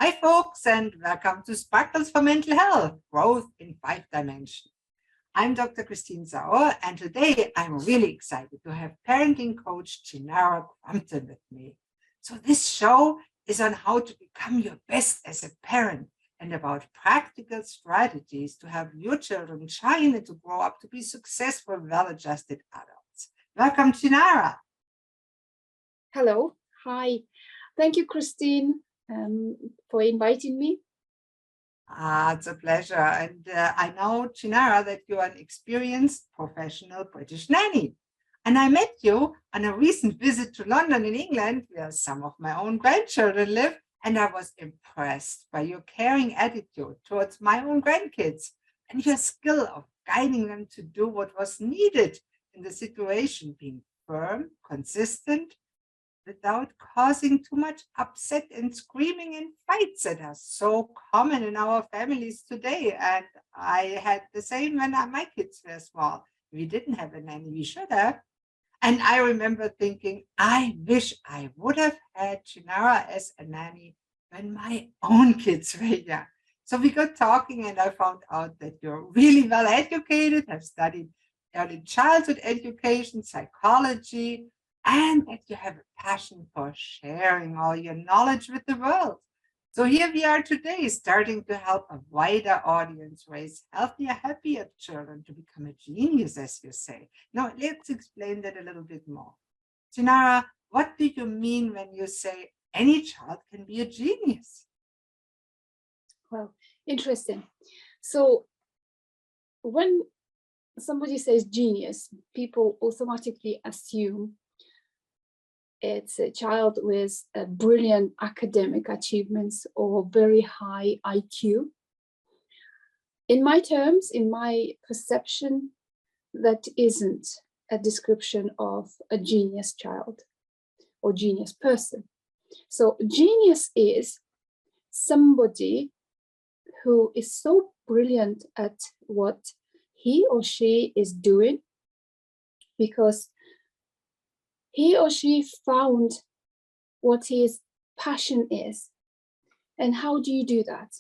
Hi, folks, and welcome to Sparkles for Mental Health, Growth in 5 Dimensions. I'm Dr. Christine Sauer, and today I'm really excited to have parenting coach Chinara Crumpton with me. So this show is on how to become your best as a parent and about practical strategies to help your children shine and to grow up to be successful, well-adjusted adults. Welcome, Chinara. Hello. Hi. Thank you, Christine, for inviting me. It's a pleasure. And I know, Chinara, that you're an experienced professional British nanny. And I met you on a recent visit to London in England, where some of my own grandchildren live. And I was impressed by your caring attitude towards my own grandkids and your skill of guiding them to do what was needed in the situation, being firm, consistent, without causing too much upset and screaming and fights that are so common in our families today. And I had the same when my kids were small. We didn't have a nanny, we should have. And I remember thinking, I wish I would have had Chinara as a nanny when my own kids were young. So we got talking, and I found out that you're really well educated, have studied early childhood education, psychology, and that you have a passion for sharing all your knowledge with the world. So here we are today, starting to help a wider audience raise healthier, happier children to become a genius, as you say. Now, let's explain that a little bit more. Chinara, what do you mean when you say any child can be a genius? Well, interesting. So when somebody says genius, people automatically assume it's a child with brilliant academic achievements or very high IQ. In my terms, in my perception, that isn't a description of a genius child or genius person. So genius is somebody who is so brilliant at what he or she is doing because he or she found what his passion is. And how do you do that?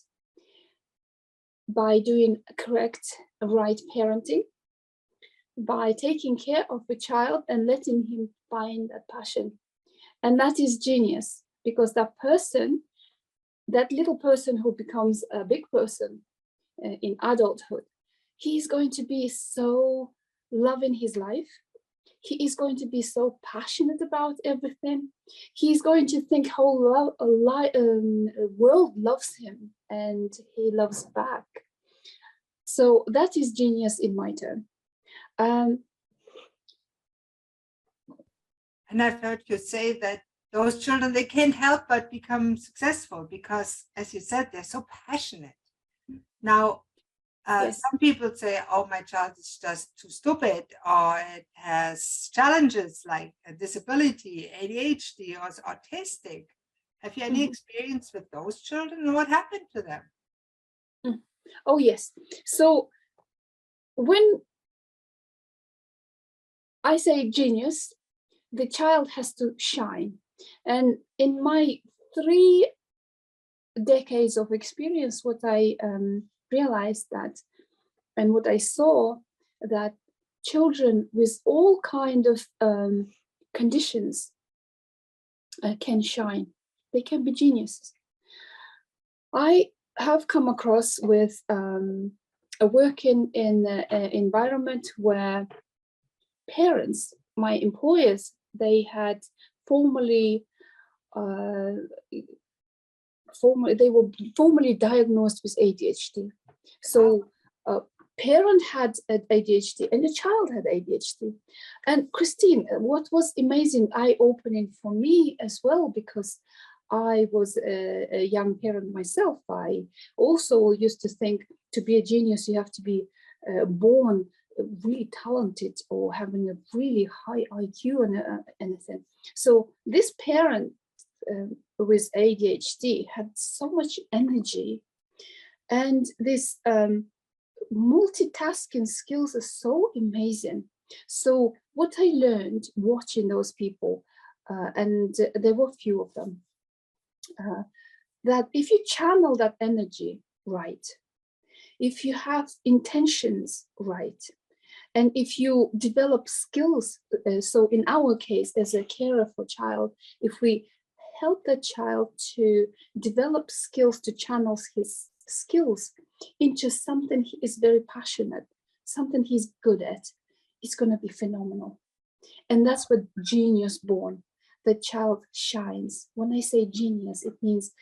By doing correct, right parenting, by taking care of the child and letting him find a passion. And that is genius, because that person, that little person who becomes a big person in adulthood, he's going to be so loving his life. He is going to be so passionate about everything. He's going to think whole world loves him and he loves back. So that is genius in my term. And I've heard you say that those children, they can't help but become successful because, as you said, they're so passionate. Now, yes. Some people say, oh, my child is just too stupid, or it has challenges like a disability, ADHD, or is autistic. Have you any experience with those children, and what happened to them? Oh, yes. So when I say genius, the child has to shine. And in my 3 decades of experience, what I realized that, and what I saw, that children with all kind of conditions can shine. They can be geniuses. I have come across with working in an environment where parents, my employers, they had they were formally diagnosed with ADHD. So a parent had ADHD and the child had ADHD. And Christine, what was amazing, eye-opening for me as well, because I was a young parent myself. I also used to think to be a genius, you have to be born really talented or having a really high IQ and anything. So this parent with ADHD had so much energy, and this multitasking skills are so amazing. So what I learned watching those people, and there were few of them, that if you channel that energy right, if you have intentions right, and if you develop skills, so in our case, as a carer for child, if we help the child to develop skills to channel his skills into something he is very passionate, something he's good at, it's going to be phenomenal. And that's what genius born. The child shines. When I say genius, it means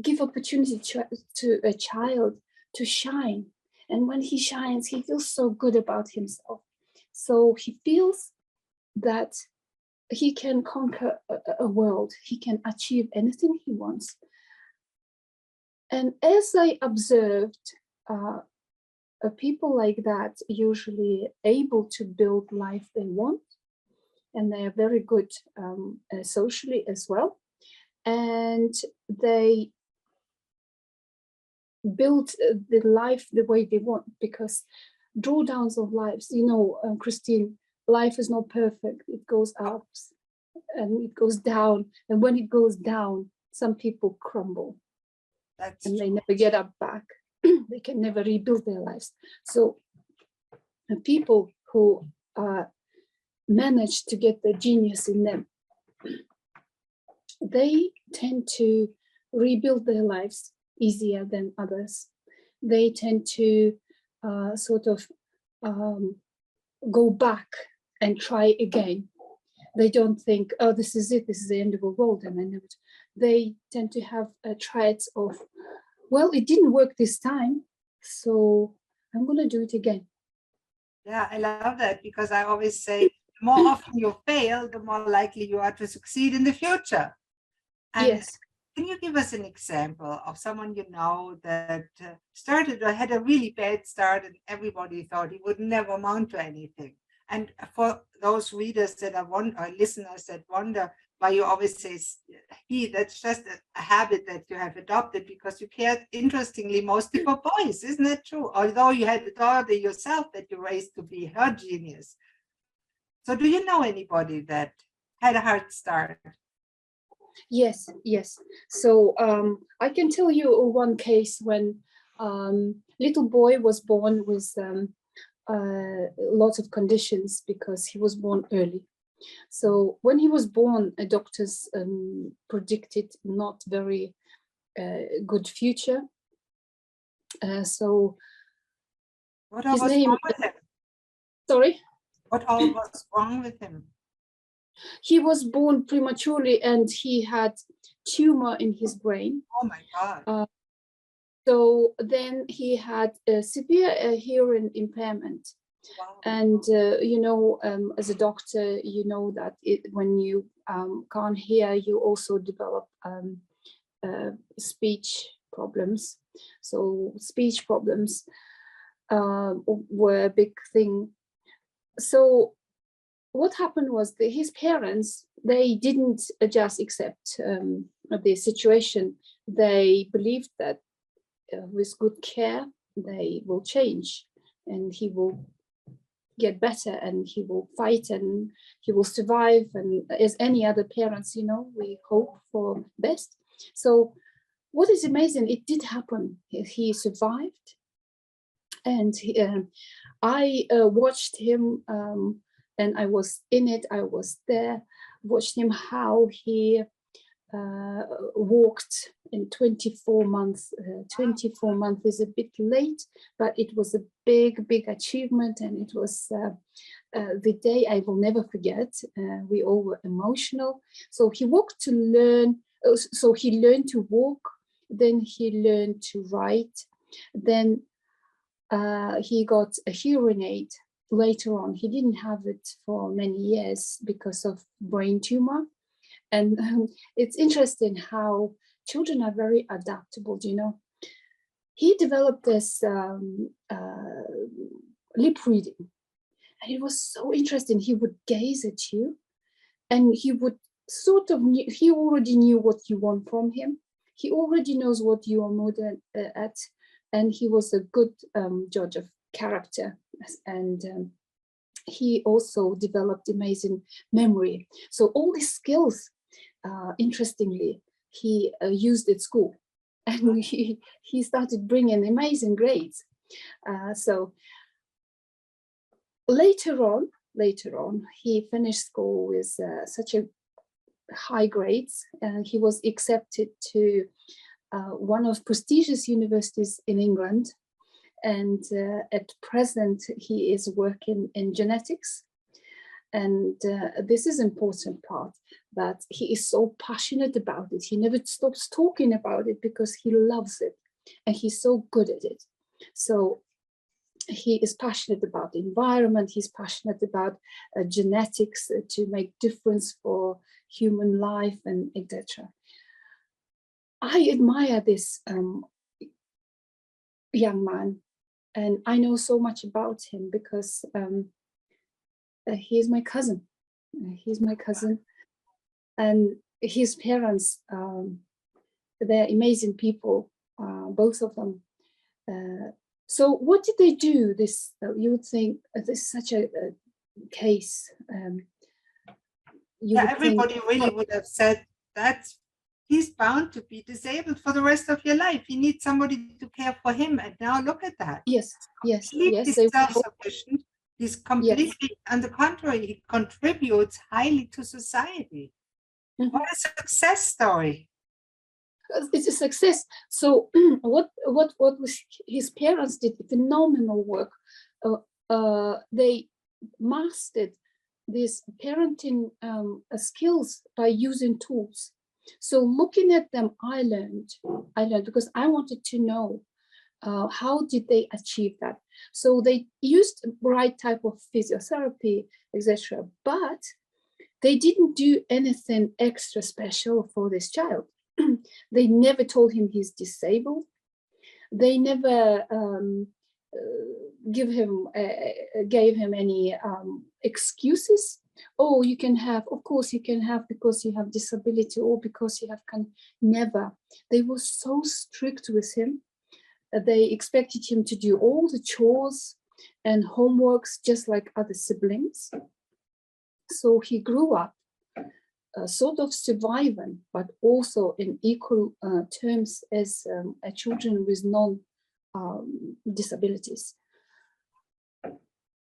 give opportunity to a child to shine. And when he shines, he feels so good about himself. So he feels that he can conquer a world. He can achieve anything he wants. And as I observed, people like that usually able to build life they want, and they are very good socially as well. And they build the life the way they want, because drawdowns of lives, you know, Christine, life is not perfect. It goes up and it goes down. And when it goes down, some people crumble. And they never get up back. They can never rebuild their lives. So people who manage to get the genius in them, they tend to rebuild their lives easier than others. They tend to go back and try again. They don't think, oh, this is it, this is the end of the world, and I never. They tend to have traits of, well, it didn't work this time, so I'm going to do it again. Yeah, I love that, because I always say, the more often you fail, the more likely you are to succeed in the future. And yes. Can you give us an example of someone you know that started or had a really bad start, and everybody thought he would never amount to anything? And for those readers that are or listeners that wonder why you always say that's just a habit that you have adopted because you cared, interestingly, mostly for boys. Isn't that true? Although you had a daughter yourself that you raised to be her genius. So do you know anybody that had a hard start? Yes. So I can tell you one case when little boy was born with lots of conditions because he was born early. So when he was born, doctors predicted not very good future. So what all was wrong with him? Sorry? What all was wrong with him? He was born prematurely and he had tumor in his brain. Oh my God. So then he had a severe hearing impairment. Wow. And, as a doctor, you know that when you can't hear, you also develop speech problems. So speech problems were a big thing. So what happened was that his parents, they didn't just accept the situation. They believed that with good care, they will change and he will get better and he will fight and he will survive. And as any other parents, we hope for best. So what is amazing, it did happen. He survived. And I watched him and I was in it, I was there, watched him how he walked in 24 months. 24 months is a bit late, but it was a big achievement, and it was the day I will never forget. We all were emotional. So he walked to learn, so he learned to walk, then he learned to write, then he got a hearing aid later on. He didn't have it for many years because of brain tumor. And it's interesting how children are very adaptable, He developed this lip reading. And it was so interesting. He would gaze at you and he would he already knew what you want from him. He already knows what you are modern at. And he was a good judge of character. And he also developed amazing memory. So all these skills, interestingly, he used at school. and he started bringing amazing grades. So later on, he finished school with such a high grades, and he was accepted to one of prestigious universities in England. And at present, he is working in genetics. And this is an important part, that he is so passionate about it. He never stops talking about it because he loves it and he's so good at it. So he is passionate about the environment. He's passionate about genetics to make difference for human life and etc. I admire this young man, and I know so much about him because he's my cousin. He's my cousin, and his parents, they're amazing people, both of them. So what did they do? This, you would think, this is such a case. Everybody really would have said that he's bound to be disabled for the rest of your life. You need somebody to care for him. And now look at that. Yes. He's self-sufficient. He's completely, on the contrary, he contributes highly to society. Mm-hmm. What a success story. It's a success. So what was his parents did phenomenal work. They mastered these parenting skills by using tools. So looking at them, I learned because I wanted to know how did they achieve that. So they used the right type of physiotherapy, etc. But they didn't do anything extra special for this child. They never told him he's disabled. They never gave him any excuses. Oh, you can have, of course you can have because you have disability or because you have never. They were so strict with him. They expected him to do all the chores and homeworks just like other siblings. So he grew up sort of surviving, but also in equal terms as children with non-disabilities.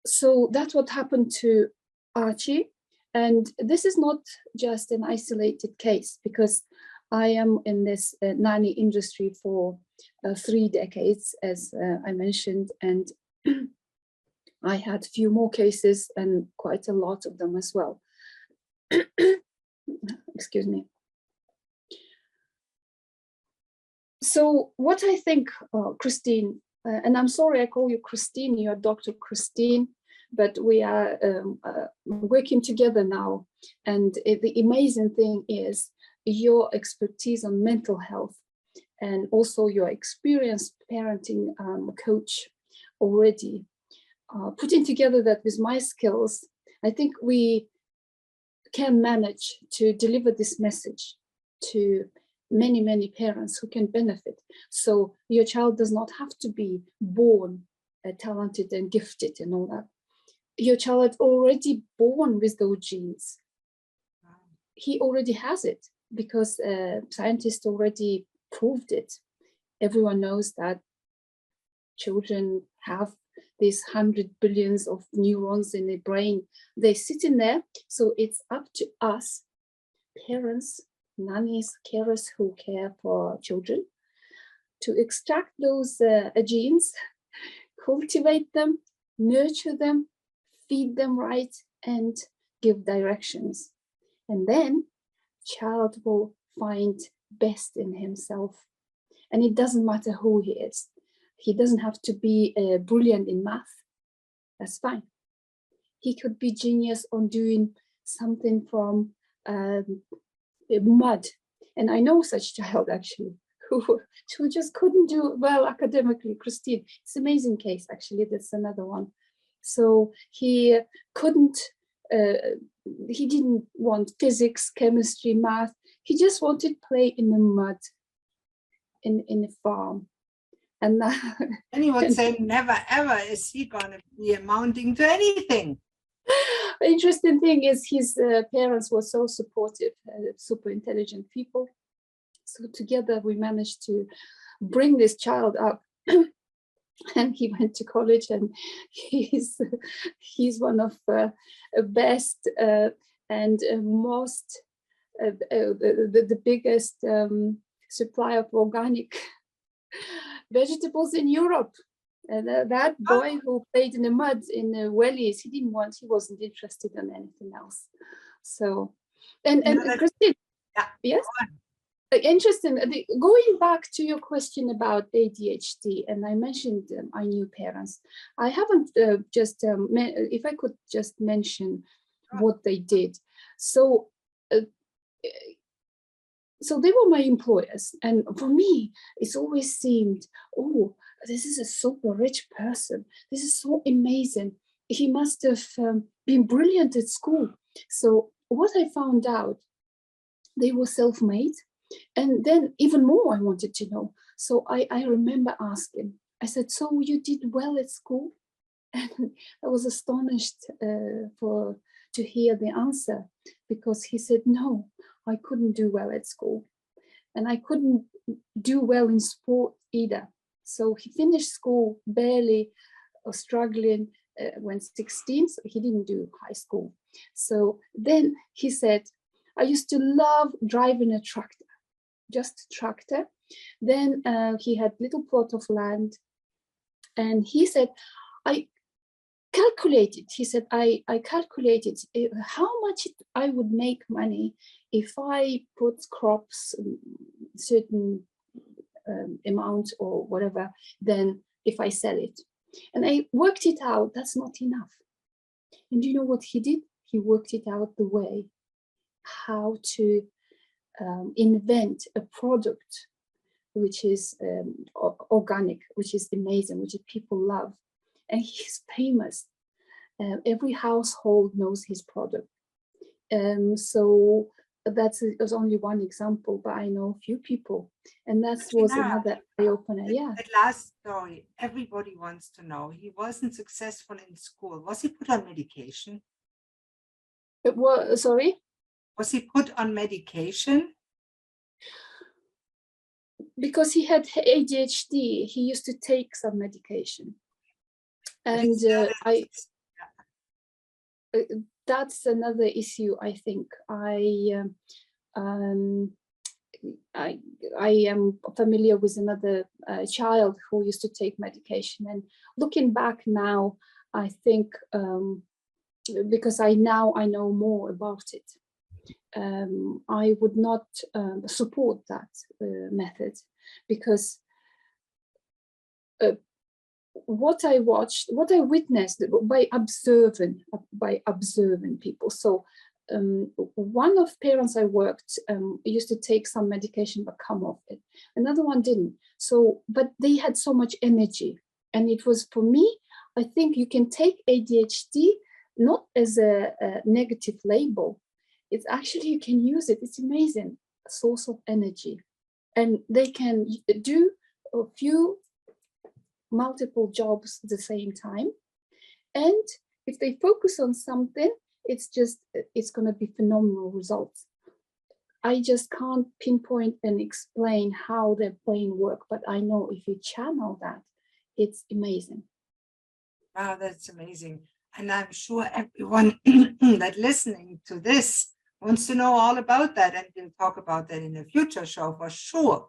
So that's what happened to Archie. And this is not just an isolated case, because I am in this nanny industry for 3 decades, as I mentioned, and I had a few more cases and quite a lot of them as well. Excuse me. So what I think, Christine, and I'm sorry I call you Christine, you're Dr. Christine, but we are working together now. And the amazing thing is your expertise on mental health and also your experienced parenting coach already. Putting together that with my skills, I think we can manage to deliver this message to many, many parents who can benefit. So your child does not have to be born talented and gifted and all that. Your child is already born with those genes. He already has it because scientists already proved it. Everyone knows that children have these 100 billions of neurons in the brain. They're sitting there. So it's up to us, parents, nannies, carers who care for children, to extract those genes, cultivate them, nurture them, feed them right, and give directions. And then child will find best in himself. And it doesn't matter who he is. He doesn't have to be brilliant in math. That's fine. He could be genius on doing something from mud. And I know such child actually who just couldn't do well academically. Christine, it's an amazing case actually. That's another one. So he couldn't, he didn't want physics, chemistry, math. He just wanted play in the mud in a farm. And he would say, never ever is he going to be amounting to anything. The interesting thing is his parents were so supportive, super intelligent people. So together we managed to bring this child up. And he went to college, and he's one of the best and most the biggest supplier of organic vegetables in Europe. And that boy who played in the mud in the wellies, he wasn't interested in anything else. So, and Christine, yes. Interesting. Going back to your question about ADHD, and I mentioned I knew parents. I haven't if I could just mention what they did. So, so they were my employers, and for me, it's always seemed, oh, this is a super rich person. This is so amazing. He must have been brilliant at school. So what I found out, they were self-made. And then even more I wanted to know. So I remember asking, I said, so you did well at school? And I was astonished to hear the answer, because he said, no, I couldn't do well at school. And I couldn't do well in sport either. So he finished school barely, or struggling when 16, so he didn't do high school. So then he said, I used to love driving a tractor. Just tractor. Then he had little plot of land, and he said, I calculated, he said, I calculated how much I would make money if I put crops certain amount or whatever, then if I sell it. And I worked it out, that's not enough. And do you know what he did? He worked it out the way how to invent a product which is organic, which is amazing, which people love. And he's famous. Every household knows his product. So that was only one example, but I know a few people. And that was another eye-opener, yeah. That last story, everybody wants to know. He wasn't successful in school. Was he put on medication? Sorry? Was he put on medication? Because he had ADHD, he used to take some medication. And that's another issue, I think. I am familiar with another child who used to take medication. And looking back now, I think, because I know more about it, I would not support that method, because what I watched, what I witnessed by observing people. So one of parents I worked used to take some medication but come off it. Another one didn't. So, but they had so much energy, and it was, for me, I think you can take ADHD not as a negative label. It's actually, you can use it. It's amazing, a source of energy, and they can do a few multiple jobs at the same time. And if they focus on something, it's going to be phenomenal results. I just can't pinpoint and explain how their brain works, but I know if you channel that, it's amazing. Wow, that's amazing. And I'm sure everyone that listening to this wants to know all about that, and we'll talk about that in a future show for sure.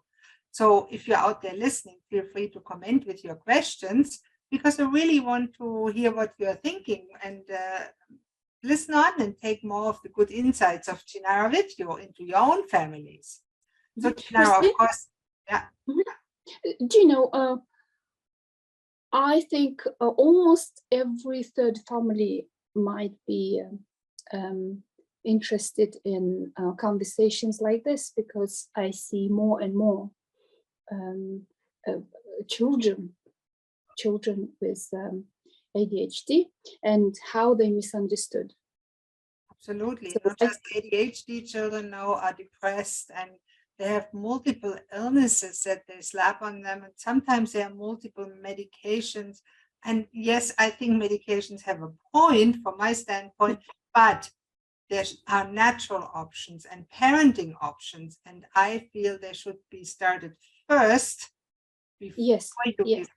So if you're out there listening, feel free to comment with your questions, because I really want to hear what you're thinking, and listen on and take more of the good insights of Chinara with you into your own families. So Chinara, of course, yeah. Do you know, I think almost every third family might be interested in conversations like this, because I see more and more children with ADHD and how they misunderstood. Absolutely. So not just ADHD children now are depressed, and they have multiple illnesses that they slap on them, and sometimes there are multiple medications. And yes, I think medications have a point from my standpoint, but there are natural options and parenting options, and I feel they should be started first before Yes, you yes. give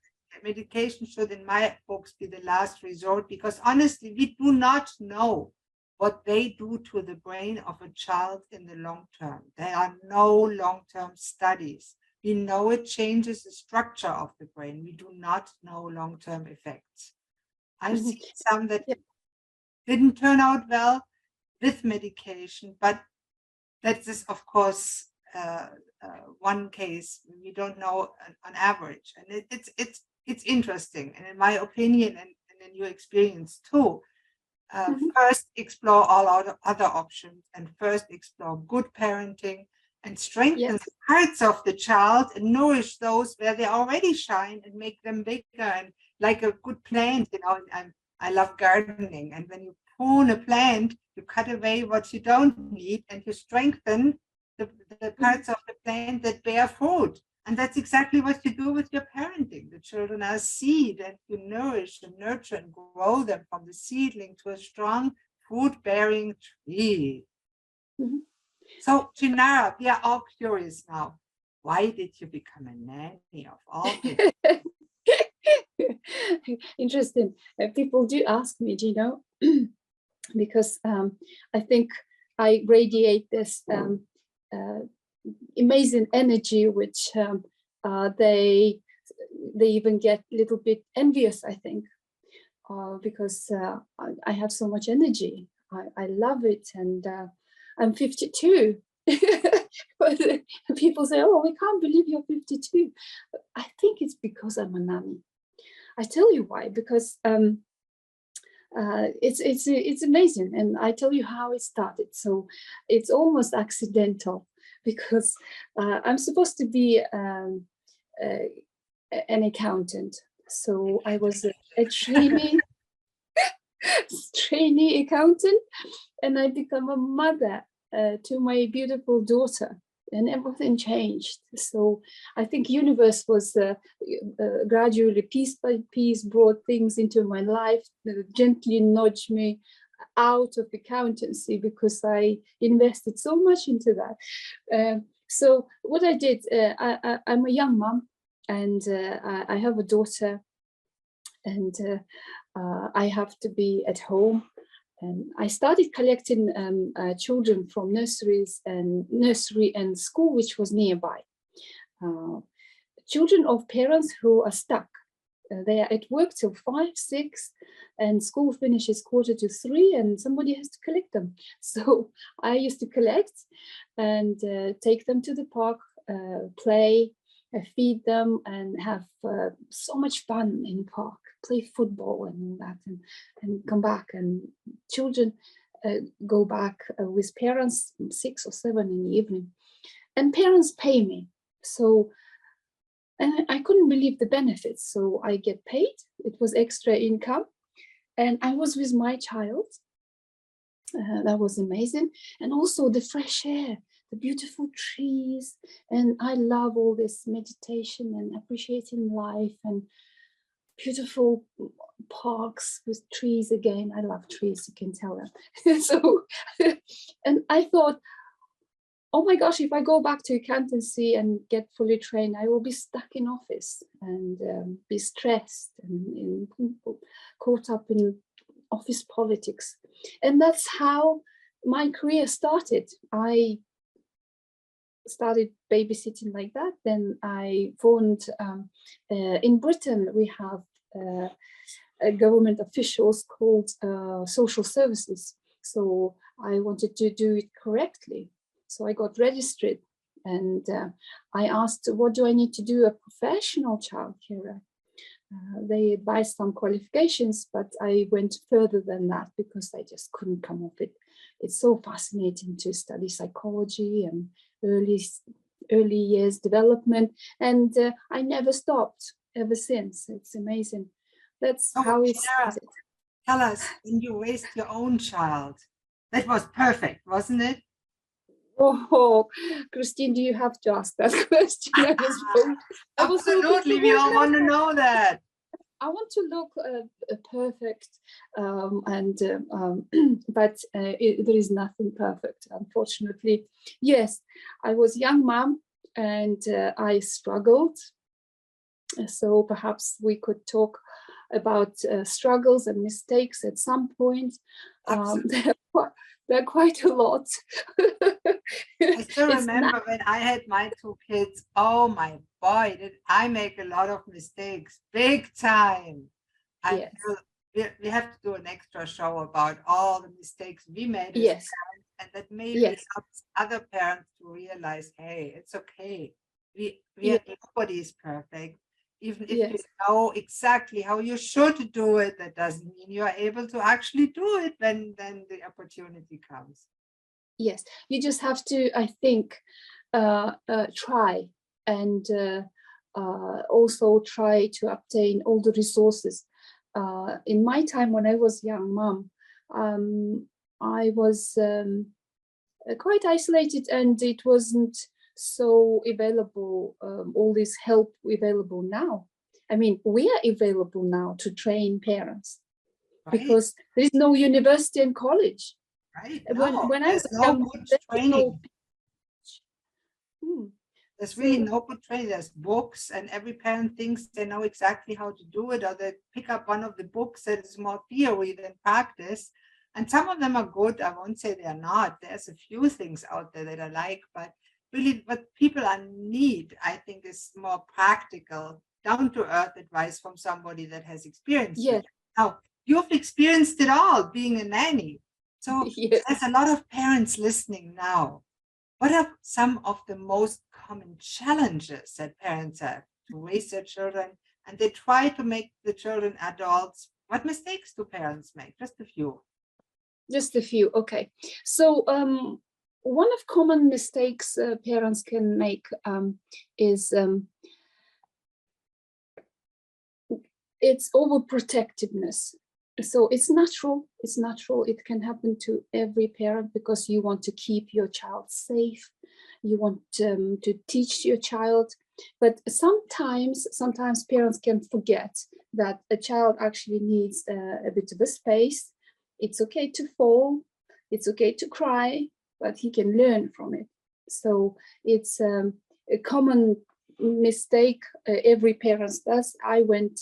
medication. Should, in my books, be the last resort, because honestly, we do not know what they do to the brain of a child in the long term. There are no long-term studies. We know it changes the structure of the brain. We do not know long-term effects. I've seen some that Yeah. didn't turn out well with medication, but that is, of course, one case. We don't know on average, and it's interesting. And in my opinion, and in your experience too, first explore all other options, and first explore good parenting, and strengthen Yes. the parts of the child and nourish those where they already shine and make them bigger. And like a good plant, I love gardening, and when you prune a plant, you cut away what you don't need, and you strengthen the parts of the plant that bear fruit. And that's exactly what you do with your parenting. The children are seed, and you nourish and nurture and grow them from the seedling to a strong fruit-bearing tree. Mhm. So, Chinara, we are all curious now. Why did you become a nanny of all people? Interesting. People do ask me, because I think I radiate this amazing energy, which they even get a little bit envious, I think, because I have so much energy. I love it, and I'm 52. But people say, "Oh, we can't believe you're 52." I think it's because I'm a nanny. I tell you why, because it's amazing, and I tell you how it started. So it's almost accidental, because I'm supposed to be an accountant. So I was a trainee accountant, and I become a mother to my beautiful daughter, and everything changed. So I think universe was gradually, piece by piece, brought things into my life, gently nudged me out of accountancy, because I invested so much into that. So what I did, I'm a young mom, and I have a daughter, and I have to be at home. And I started collecting children from nursery and school, which was nearby. Children of parents who are stuck. They are at work till 5, 6, and school finishes 2:45, and somebody has to collect them. So I used to collect and take them to the park, play, feed them, and have so much fun in the park, play football and all that, and come back. And children go back with parents 6 or 7 in the evening, and parents pay me. So, and I couldn't believe the benefits. So I get paid. It was extra income, and I was with my child. That was amazing. And also the fresh air, the beautiful trees. And I love all this meditation and appreciating life, and beautiful parks with trees again. I love trees, you can tell that. So, and I thought, oh my gosh, if I go back to accountancy and get fully trained, I will be stuck in office and be stressed and caught up in office politics. And that's how my career started. I started babysitting like that. Then I phoned, in Britain, we have government officials called social services. So I wanted to do it correctly. So I got registered, and I asked, what do I need to do a professional childcare? They advised some qualifications, but I went further than that because I just couldn't come up with it. It's so fascinating to study psychology and early years development, and I never stopped ever since. It's amazing. That's how it started. Tell us, when you raised your own child, that was perfect, wasn't it? Oh, Christine, do you have to ask that question? Absolutely, we all want to know that. I want to look perfect, but there is nothing perfect, unfortunately. Yes, I was young mom and I struggled. So perhaps we could talk about struggles and mistakes at some point. There are quite a lot. I still remember when I had my two kids, oh my boy, did I make a lot of mistakes, big time. I Yes. feel we have to do an extra show about all the mistakes we made as Yes. parents, and that maybe Yes. helps other parents to realize, hey, it's okay. Yes. Nobody is perfect. Even if you Yes. know exactly how you should do it, that doesn't mean you are able to actually do it when then the opportunity comes. Yes, you just have to, I think, try and also try to obtain all the resources. In my time when I was young mom, I was quite isolated and it wasn't so available, all this help available now. I mean, we are available now to train parents because there is no university and college. Right. No, When I was there's no young, good there was training. no. There's really no good training. There's books, and every parent thinks they know exactly how to do it, or they pick up one of the books that is more theory than practice. And some of them are good. I won't say they're not. There's a few things out there that I like, but really what people need, I think, is more practical, down-to-earth advice from somebody that has experienced Yes. it. Now, you've experienced it all, being a nanny. So Yes. there's a lot of parents listening now. What are some of the most common challenges that parents have to raise their children, and they try to make the children adults? What mistakes do parents make? Just a few. Just a few. Okay. So one of common mistakes parents can make is it's overprotectiveness. So it's natural. It's natural. It can happen to every parent because you want to keep your child safe. You want to teach your child. But sometimes parents can forget that a child actually needs a bit of a space. It's okay to fall. It's okay to cry, but he can learn from it. So it's a common mistake every parent does. I went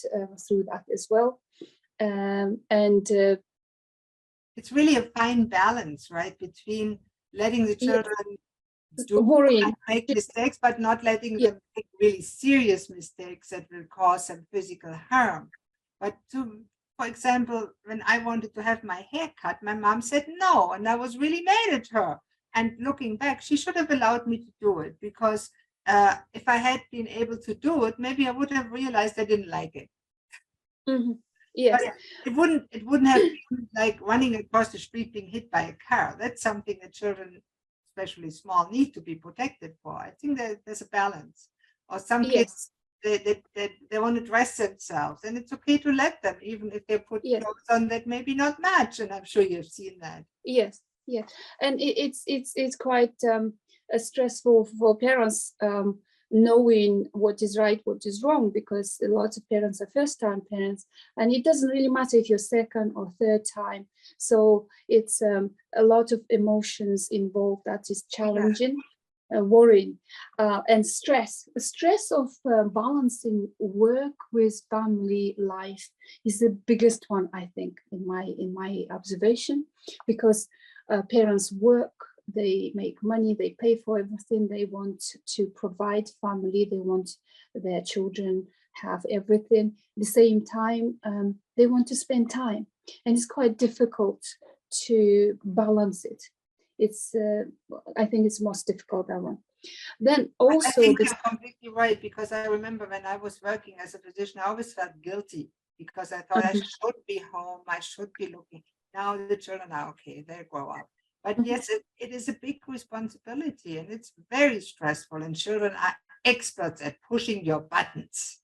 through that as well. It's really a fine balance, right, between letting the children do worrying, and make mistakes, but not letting yeah, them make really serious mistakes that will cause some physical harm. But for example, when I wanted to have my hair cut, my mom said no, and I was really mad at her. And looking back, she should have allowed me to do it, because if I had been able to do it, maybe I would have realized I didn't like it. mm-hmm. Yes. But it wouldn't have been like running across the street being hit by a car. That's something that children, especially small, need to be protected for. I think that there's a balance. Or some kids, Yes. they want to dress themselves, and it's okay to let them, even if they put Yes. clothes on that maybe not match. And I'm sure you've seen that. Yes. Yes. And it's quite stressful for parents knowing what is right, what is wrong, because a lot of parents are first-time parents, and it doesn't really matter if you're second or third time. So it's a lot of emotions involved that is challenging. Yeah. Worrying and stress. The stress of balancing work with family life is the biggest one, I think, in my observation, because parents work, they make money, they pay for everything, they want to provide family, they want their children have everything. At the same time, they want to spend time, and it's quite difficult to balance it. It's I think it's most difficult, that one. Then also, I think you're completely right, because I remember when I was working as a physician, I always felt guilty because I thought I should be home, I should be looking. Now the children are okay, they grow up. But yes, it is a big responsibility, and it's very stressful, and children are experts at pushing your buttons.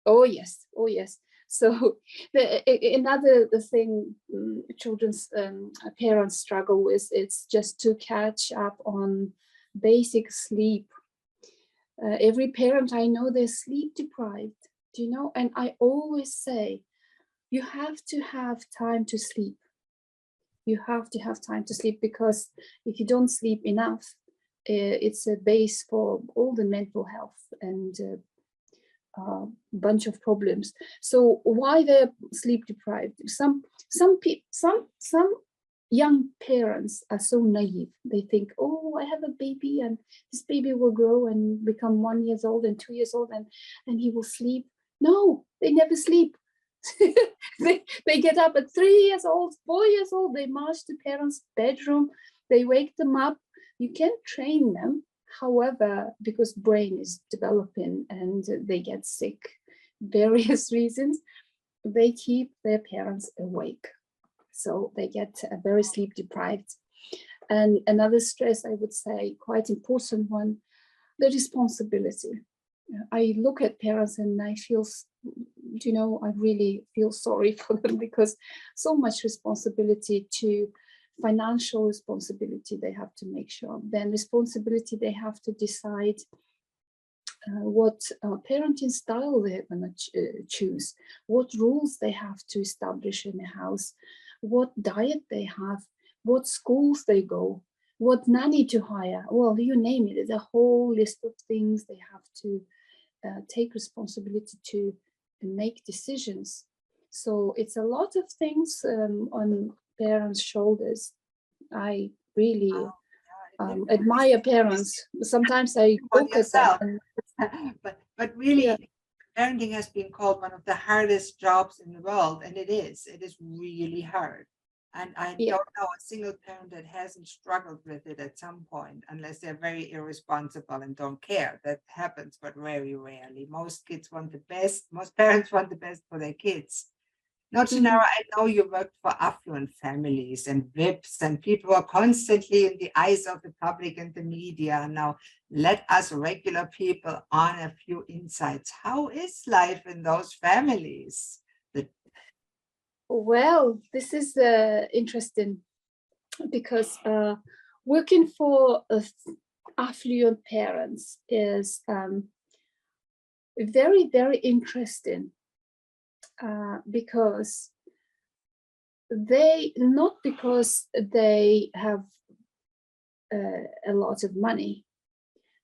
Oh yes, oh yes. So another thing children's parents struggle with, it's just to catch up on basic sleep. Every parent I know, they're sleep deprived. Do you know? And I always say, you have to have time to sleep. You have to have time to sleep, because if you don't sleep enough, it's a base for all the mental health and bunch of problems. So why they're sleep deprived? Some young parents are so naive. They think, oh, I have a baby and this baby will grow and become 1 year old and 2 years old and he will sleep. No, they never sleep. they get up at 3 years old, 4 years old, they march to parents' bedroom, they wake them up. You can train them. However, because brain is developing and they get sick, various reasons, they keep their parents awake. So they get very sleep deprived. And another stress, I would say, quite important one, the responsibility. I look at parents and I feel, you know, I really feel sorry for them, because so much responsibility, to financial responsibility they have to make sure, then responsibility they have to decide what parenting style they're going to choose, what rules they have to establish in the house, what diet they have, what schools they go, what nanny to hire. Well, you name it, there's a whole list of things they have to take responsibility to make decisions. So it's a lot of things on parents' shoulders. I really admire parents. Sometimes I look at them. But really, parenting has been called one of the hardest jobs in the world, and it is. It is really hard. And I don't know a single parent that hasn't struggled with it at some point, unless they're very irresponsible and don't care. That happens, but very rarely. Most kids want the best. Most parents want the best for their kids. Now, Chinara, I know you worked for affluent families and VIPs, and people are constantly in the eyes of the public and the media. Now, let us regular people on a few insights. How is life in those families? Well, this is interesting, because working for affluent parents is very, very interesting, because not because they have a lot of money,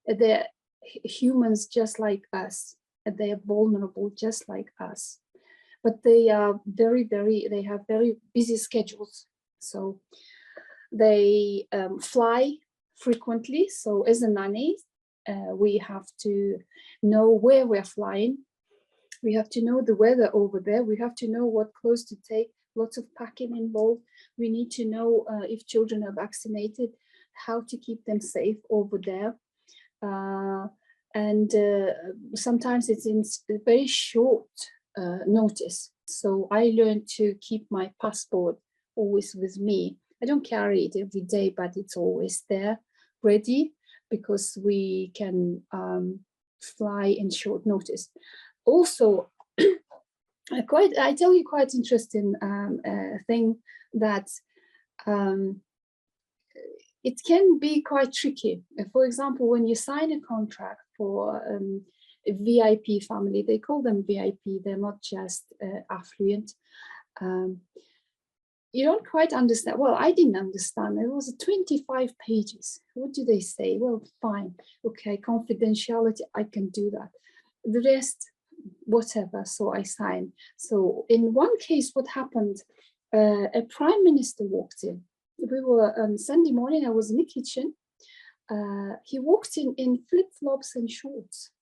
they're humans just like us, they are vulnerable just like us, but they are they have very busy schedules. So they fly frequently. So as a nanny, we have to know where we're flying. We have to know the weather over there. We have to know what clothes to take, lots of packing involved. We need to know if children are vaccinated, how to keep them safe over there. And sometimes it's in very short notice. So I learned to keep my passport always with me. I don't carry it every day, but it's always there, ready, because we can fly in short notice. Also, I tell you quite interesting thing that it can be quite tricky. For example, when you sign a contract for a VIP family, they call them VIP, they're not just affluent. You don't quite understand. Well, I didn't understand. It was 25 pages. What do they say? Well, fine. Okay, confidentiality, I can do that. The rest, whatever. So I signed. So in one case, what happened? A prime minister walked in. We were on Sunday morning. I was in the kitchen. He walked in flip-flops and shorts.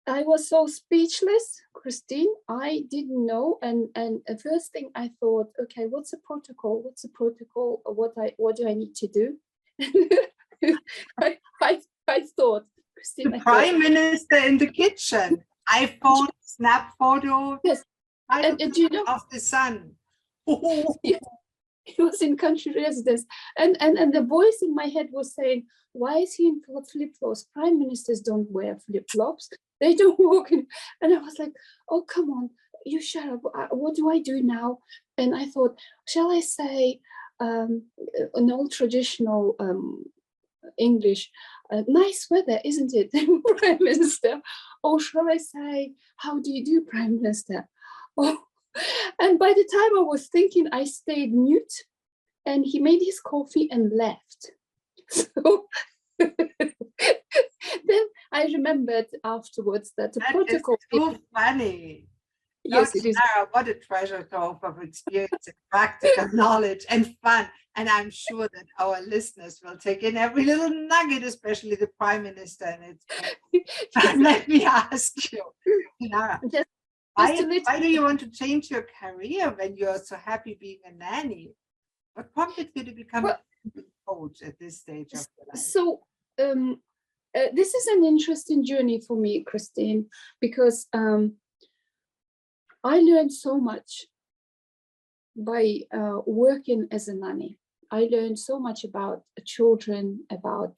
I was so speechless, Christine. I didn't know, and the first thing I thought, okay, what's the protocol? What's the protocol? What do I need to do? I thought, Christine, the prime minister in the kitchen, iPhone, snap photo. Yes, and you know, of the sun. He was in country residence, and the voice in my head was saying, why is he in flip-flops? Prime ministers don't wear flip-flops. They don't walk in. And I was like, oh, come on, you shut up. What do I do now? And I thought, shall I say an old traditional English, nice weather, isn't it, Prime Minister? or shall I say, how do you do, Prime Minister? Oh, and by the time I was thinking, I stayed mute, and he made his coffee and left. So then I remembered afterwards that the protocol is too funny. Yes, it is. Chinara, what a treasure trove of experience and practical knowledge and fun. And I'm sure that our listeners will take in every little nugget, especially the Prime Minister. And it's let me ask you, Chinara, why do you want to change your career when you're so happy being a nanny? What prompted you to become a coach at this stage of your life? So this is an interesting journey for me, Christine, because I learned so much by working as a nanny. I learned so much about children, about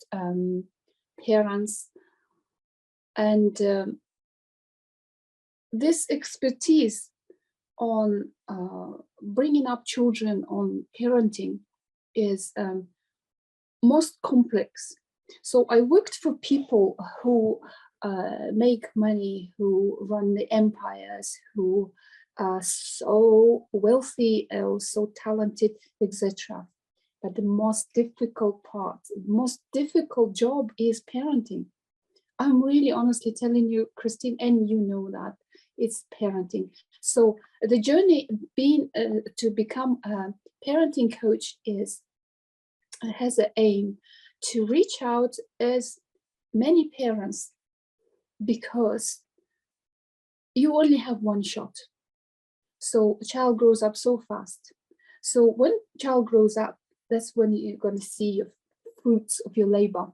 parents, and this expertise on bringing up children, on parenting, is most complex. So I worked for people who make money, who run the empires, who are so wealthy or so talented, etc. But the most difficult part, the most difficult job is parenting. I'm really honestly telling you, Christine, and you know that, it's parenting. So the journey being to become a parenting coach has an aim to reach out as many parents, because you only have one shot. So a child grows up so fast. So when a child grows up, that's when you're going to see your fruits of your labor.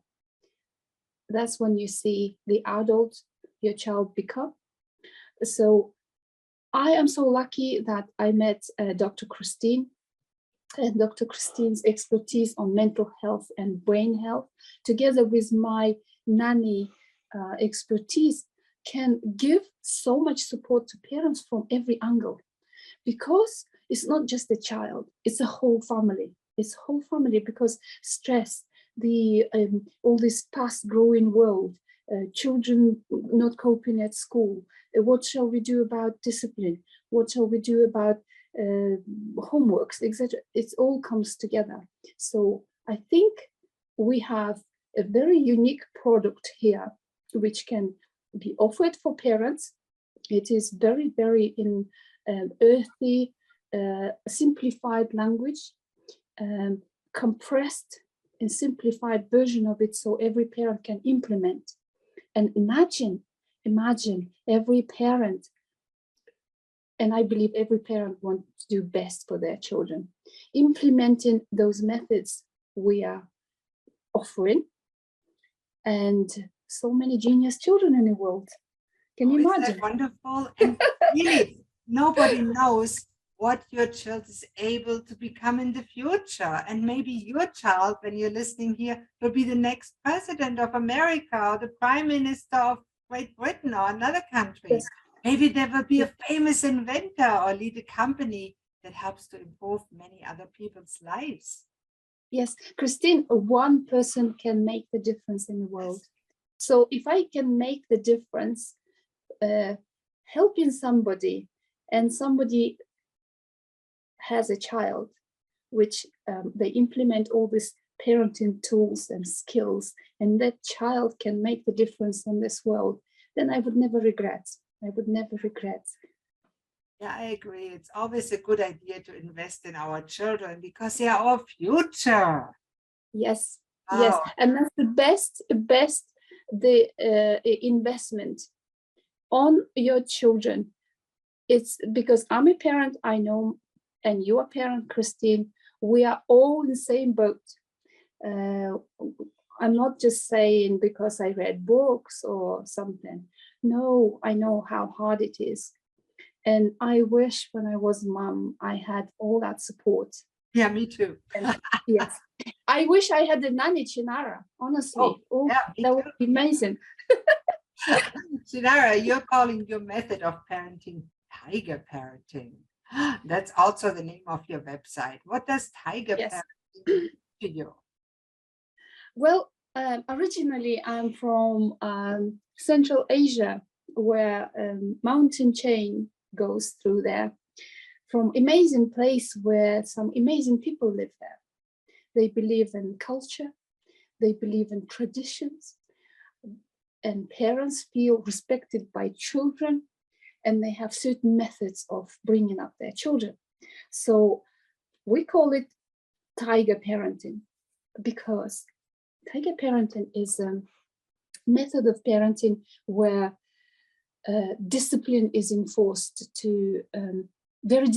That's when you see the adult your child become. So I am so lucky that I met Dr. Christine, and Dr. Christine's expertise on mental health and brain health, together with my nanny expertise, can give so much support to parents from every angle, because it's not just a child, it's a whole family. It's a whole family, because stress, the all this fast growing world, children not coping at school, what shall we do about discipline? What shall we do about homeworks, etc.? It all comes together. So I think we have a very unique product here, which can be offered for parents. It is very, very in earthy, simplified language, compressed and simplified version of it, so every parent can implement. And imagine every parent, and I believe every parent wants to do best for their children, implementing those methods we are offering, and so many genius children in the world. Can you imagine? Isn't that wonderful? And really, nobody knows what your child is able to become in the future. And maybe your child, when you're listening here, will be the next president of America, or the prime minister of Great Britain, or another country. Yes. Maybe there will be a famous inventor, or lead a company that helps to improve many other people's lives. Yes, Christine, one person can make the difference in the world. Yes. So if I can make the difference, helping somebody, and somebody has a child, which they implement all these parenting tools and skills, and that child can make the difference in this world, then I would never regret. I would never regret. Yeah, I agree. It's always a good idea to invest in our children, because they are our future. Yes, yes, and that's the best investment on your children. It's because I'm a parent, I know, and you're a parent, Christine. We are all in the same boat. I'm not just saying because I read books or something. No, I know how hard it is. And I wish when I was mom, I had all that support. Yeah, me too. And, yes. I wish I had a nanny, Chinara, honestly. That would be amazing. Chinara, you're calling your method of parenting tiger parenting. That's also the name of your website. What does tiger parenting mean to you? Well, originally I'm from Central Asia, where mountain chain goes through there, from amazing place where some amazing people live there. They believe in culture, they believe in traditions, and parents feel respected by children, and they have certain methods of bringing up their children. So we call it tiger parenting, because tiger parenting is a method of parenting where discipline is enforced to very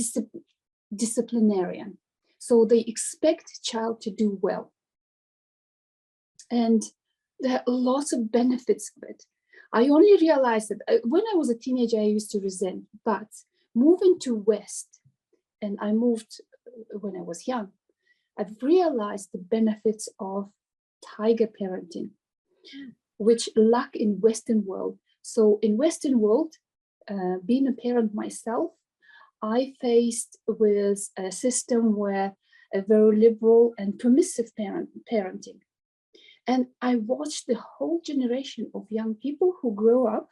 disciplinarian. So they expect child to do well. And there are lots of benefits of it. I only realized that when I was a teenager, I used to resent, but moving to West, and I moved when I was young, I've realized the benefits of tiger parenting, which lack in Western world. So in Western world, being a parent myself, I faced with a system where a very liberal and permissive parenting. And I watched the whole generation of young people who grow up.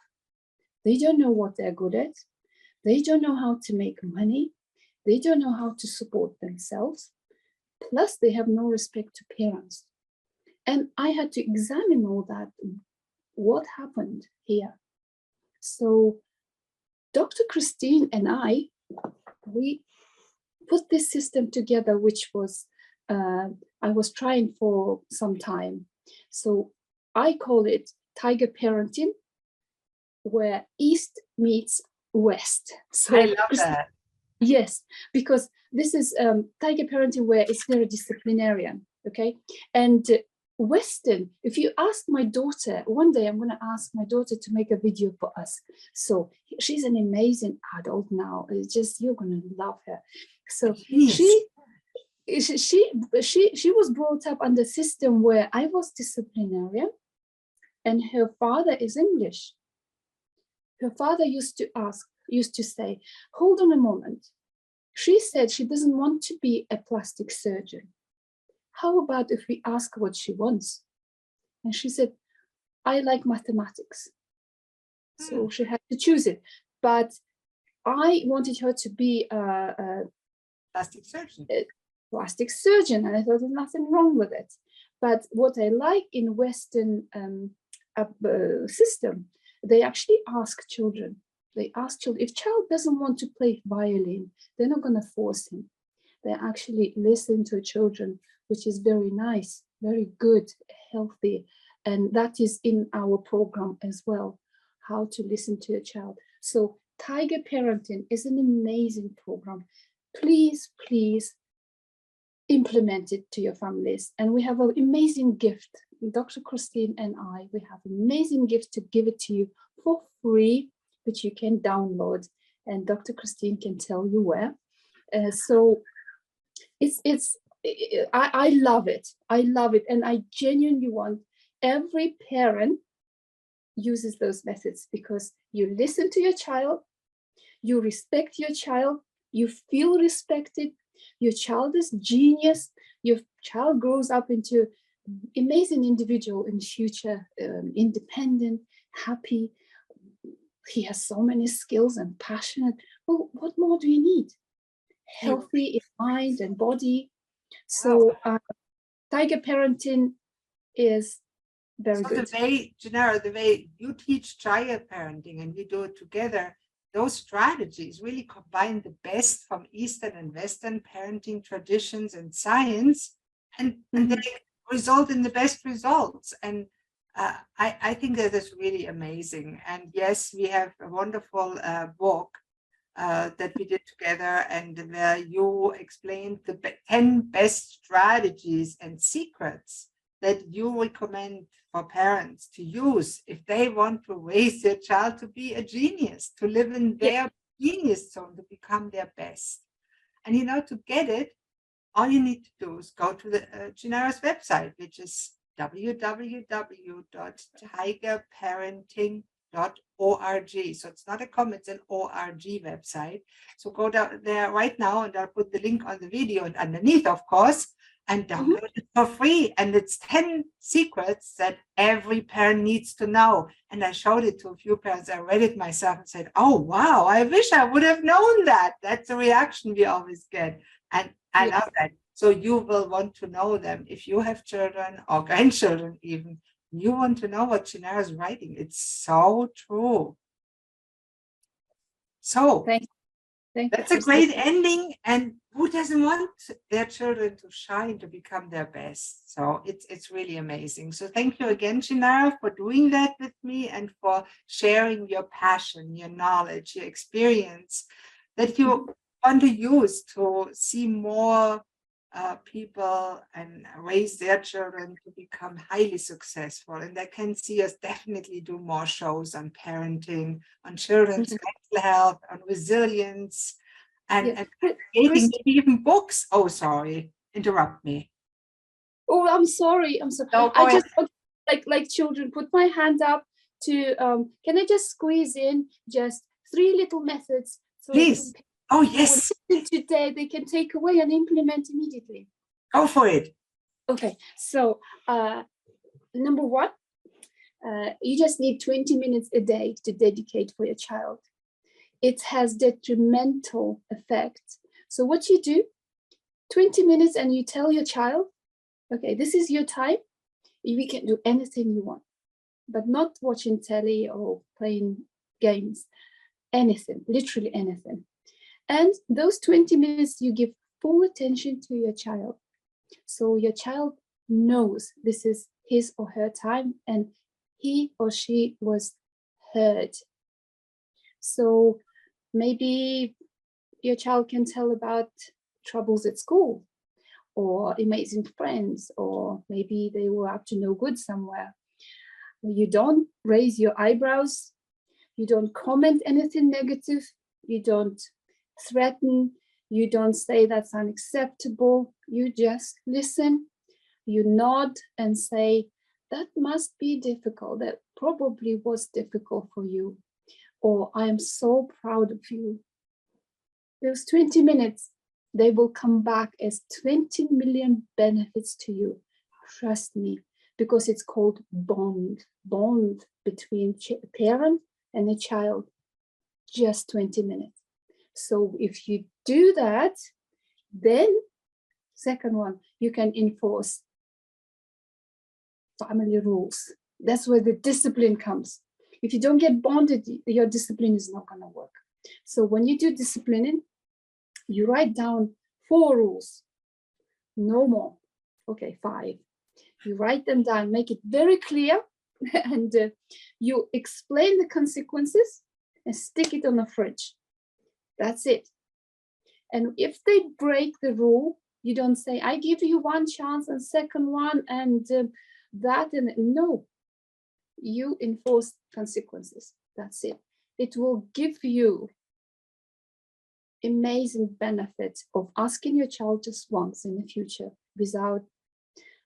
They don't know what they're good at. They don't know how to make money. They don't know how to support themselves. Plus, they have no respect to parents. And I had to examine all that, what happened here. So Dr. Christine and I, we put this system together, which was, I was trying for some time. So I call it tiger parenting, where East meets West. So I love that. Yes, because this is tiger parenting where it's very disciplinarian, okay? And Western, if you ask my daughter, one day I'm going to ask my daughter to make a video for us. So she's an amazing adult now. It's just, you're going to love her. So Yes. she was brought up under a system where I was disciplinarian and her father is English. Her father used to say, hold on a moment. She said she doesn't want to be a plastic surgeon. How about if we ask what she wants? And she said, I like mathematics. So she had to choose it. But I wanted her to be a plastic surgeon. Plastic surgeon, and I thought there's nothing wrong with it. But what I like in Western system, they actually ask children. They ask children, if child doesn't want to play violin, they're not going to force him. They actually listen to children, which is very nice, very good, healthy. And that is in our program as well, how to listen to a child. So tiger parenting is an amazing program. Please, please implement it to your families. And we have an amazing gift. Dr. Christine and I, we have an amazing gift to give it to you for free, which you can download. And Dr. Christine can tell you where. So I love it. I love it. And I genuinely want every parent uses those methods, because you listen to your child, you respect your child, you feel respected, your child is genius, your child grows up into amazing individual in future, independent, happy. He has so many skills and passionate. Well, what more do you need? Healthy in mind and body. So tiger parenting is very good. The way, Chinara, the way you teach tiger parenting and we do it together, those strategies really combine the best from Eastern and Western parenting traditions and science, and they result in the best results. And I think that is really amazing. And yes, we have a wonderful book that we did together, and where you explained the 10 best strategies and secrets that you recommend for parents to use if they want to raise their child to be a genius, to live in their genius zone, to become their best. And you know, to get it, all you need to do is go to the Chinara's website, which is www.tigerparenting.org. So it's not a com, it's an org website. So go down there right now, and I'll put the link on the video and underneath, of course. and download it for free. And it's 10 secrets that every parent needs to know. And I showed it to a few parents. I read it myself and said, oh, wow, I wish I would have known that. That's the reaction we always get. And I love that. So you will want to know them. If you have children or grandchildren even, you want to know what Chinara is writing. It's so true. So that's a great ending. And who doesn't want their children to shine, to become their best? So it's really amazing. So thank you again, Chinara, for doing that with me and for sharing your passion, your knowledge, your experience that you want to use to see more people and raise their children to become highly successful. And I can see us definitely do more shows on parenting, on children's mental health, on resilience, and creating maybe even books. Oh, sorry, interrupt me. Oh, I'm sorry. No, I just like children, put my hand up to can I just squeeze in just 3 little methods? So please. Oh, yes. Today they can take away and implement immediately. Go for it. Okay, so number 1, you just need 20 minutes a day to dedicate for your child. It has detrimental effect. So what you do, 20 minutes, and you tell your child, okay, this is your time. We can do anything you want, but not watching telly or playing games, anything, literally anything. And those 20 minutes, you give full attention to your child. So your child knows this is his or her time and he or she was heard. So maybe your child can tell about troubles at school or amazing friends, or maybe they were up to no good somewhere. You don't raise your eyebrows. You don't comment anything negative. You don't threaten, you don't say that's unacceptable, you just listen, you nod and say, that must be difficult, that probably was difficult for you, or I am so proud of you. Those 20 minutes, they will come back as 20 million benefits to you. Trust me, because it's called bond between a parent and a child, just 20 minutes. So if you do that, then second one, you can enforce family rules. That's where the discipline comes. If you don't get bonded, your discipline is not going to work. So when you do disciplining, you write down 4 rules, no more. Okay, 5. You write them down, make it very clear, and you explain the consequences and stick it on the fridge. That's it. And if they break the rule, you don't say, I give you 1 chance and second one and that. And no, you enforce consequences. That's it. It will give you amazing benefit of asking your child just once in the future without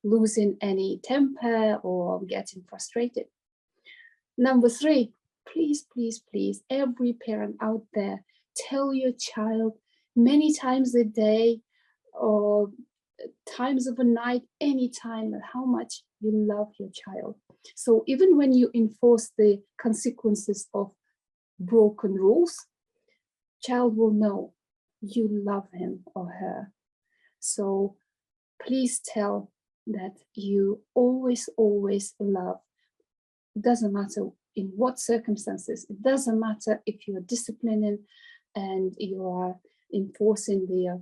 losing any temper or getting frustrated. Number 3, please, please, please, every parent out there, tell your child many times a day or times of a night, anytime, how much you love your child. So even when you enforce the consequences of broken rules, child will know you love him or her. So please tell that you always, always love. It doesn't matter in what circumstances. It doesn't matter if you're disciplining and you are enforcing the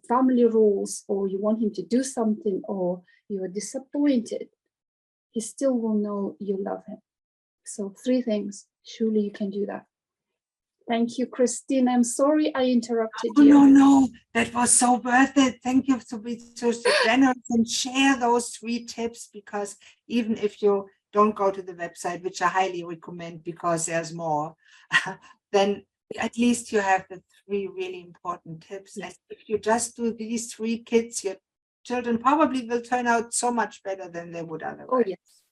family rules, or you want him to do something, or you are disappointed. He still will know you love him. So 3 things. Surely you can do that. Thank you, Christine. I'm sorry I interrupted you. No, that was so worth it. Thank you for being so generous and share those 3 tips, because even if you don't go to the website, which I highly recommend because there's more, then at least you have the 3 really important tips. Yes. And if you just do these 3 kids, your children probably will turn out so much better than they would otherwise. Oh, yes.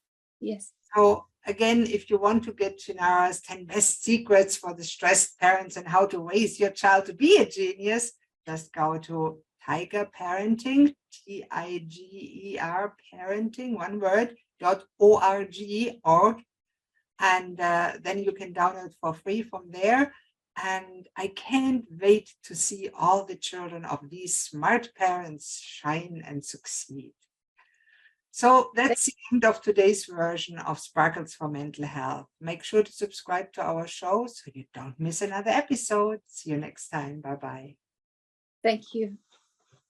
Yes. So again, if you want to get Chinara's 10 best secrets for the stressed parents and how to raise your child to be a genius, just go to Tiger Parenting, Tiger Parenting, one word, .org, and then you can download for free from there. And I can't wait to see all the children of these smart parents shine and succeed. So that's the end of today's version of Sparkles for Mental Health. Make sure to subscribe to our show so you don't miss another episode. See you next time. Bye-bye. Thank you.